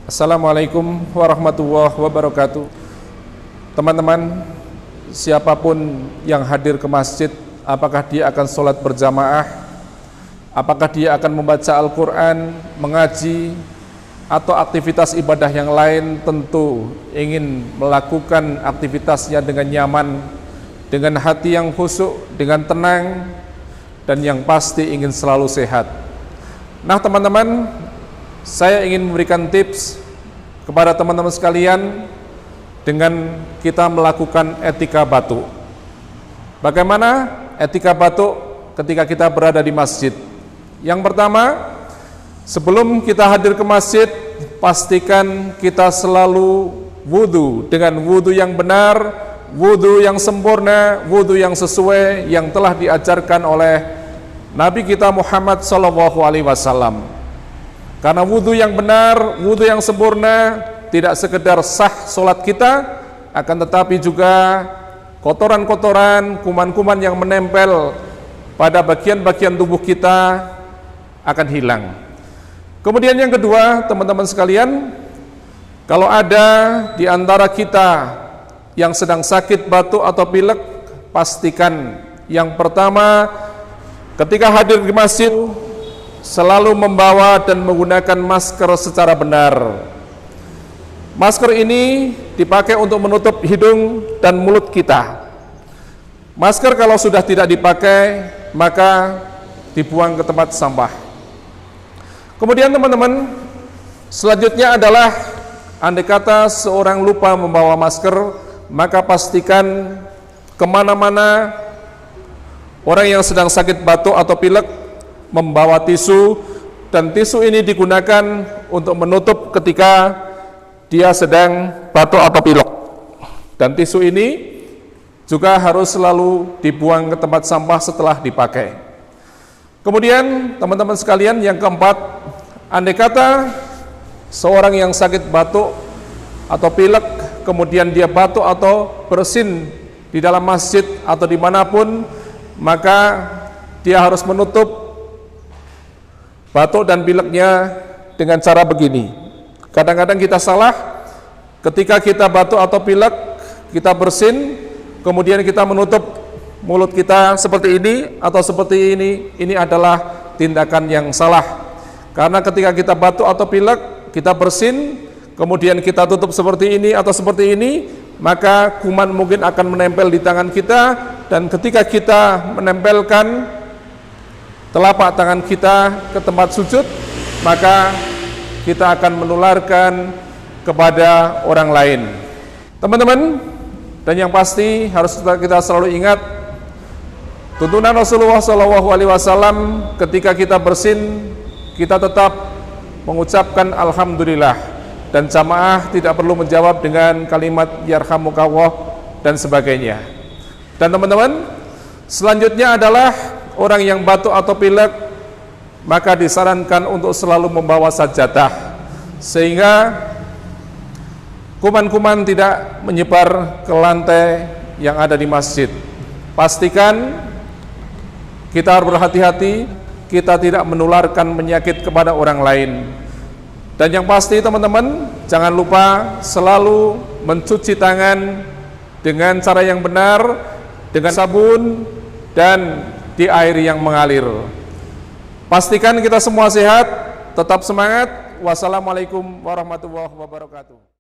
Assalamualaikum warahmatullahi wabarakatuh. Teman-teman, siapapun yang hadir ke masjid, apakah dia akan sholat berjamaah, apakah dia akan membaca Al-Quran, mengaji, atau aktivitas ibadah yang lain, tentu ingin melakukan aktivitasnya dengan nyaman, dengan hati yang khusyuk, dengan tenang, dan yang pasti ingin selalu sehat. Nah teman-teman, saya ingin memberikan tips kepada teman-teman sekalian dengan kita melakukan etika batuk. Bagaimana etika batuk ketika kita berada di masjid? Yang pertama, sebelum kita hadir ke masjid, pastikan kita selalu wudu dengan wudu yang benar, wudu yang sempurna, wudu yang sesuai yang telah diajarkan oleh Nabi kita Muhammad SAW. Karena wudu yang benar, wudu yang sempurna tidak sekedar sah solat kita, akan tetapi juga kotoran-kotoran, kuman-kuman yang menempel pada bagian-bagian tubuh kita akan hilang. Kemudian yang kedua, teman-teman sekalian, kalau ada di antara kita yang sedang sakit batuk atau pilek, pastikan yang pertama, ketika hadir di masjid, selalu membawa dan menggunakan masker secara benar. Masker ini dipakai untuk menutup hidung dan mulut kita. Masker kalau sudah tidak dipakai, maka dibuang ke tempat sampah. Kemudian teman-teman, selanjutnya adalah andai kata seorang lupa membawa masker, maka pastikan kemana-mana orang yang sedang sakit batuk atau pilek membawa tisu, dan tisu ini digunakan untuk menutup ketika dia sedang batuk atau pilek. Dan tisu ini juga harus selalu dibuang ke tempat sampah setelah dipakai. Kemudian teman-teman sekalian, yang keempat, andai kata seorang yang sakit batuk atau pilek, kemudian dia batuk atau bersin di dalam masjid atau dimanapun, maka dia harus menutup batuk dan pileknya dengan cara begini. Kadang-kadang kita salah, ketika kita batuk atau pilek, kita bersin, kemudian kita menutup mulut kita seperti ini atau seperti ini adalah tindakan yang salah. Karena ketika kita batuk atau pilek, kita bersin, kemudian kita tutup seperti ini atau seperti ini, maka kuman mungkin akan menempel di tangan kita, dan ketika kita menempelkan telapak tangan kita ke tempat sujud, maka kita akan menularkan kepada orang lain. Teman-teman, dan yang pasti harus kita selalu ingat tuntunan Rasulullah SAW, ketika kita bersin, kita tetap mengucapkan Alhamdulillah, dan jamaah tidak perlu menjawab dengan kalimat Yarhamukallah dan sebagainya. Dan teman-teman, selanjutnya adalah orang yang batuk atau pilek, maka disarankan untuk selalu membawa sajadah, sehingga kuman-kuman tidak menyebar ke lantai yang ada di masjid. Pastikan kita harus berhati-hati, kita tidak menularkan penyakit kepada orang lain. Dan yang pasti teman-teman, jangan lupa selalu mencuci tangan dengan cara yang benar, dengan sabun dan di air yang mengalir. Pastikan kita semua sehat, tetap semangat. Wassalamualaikum warahmatullahi wabarakatuh.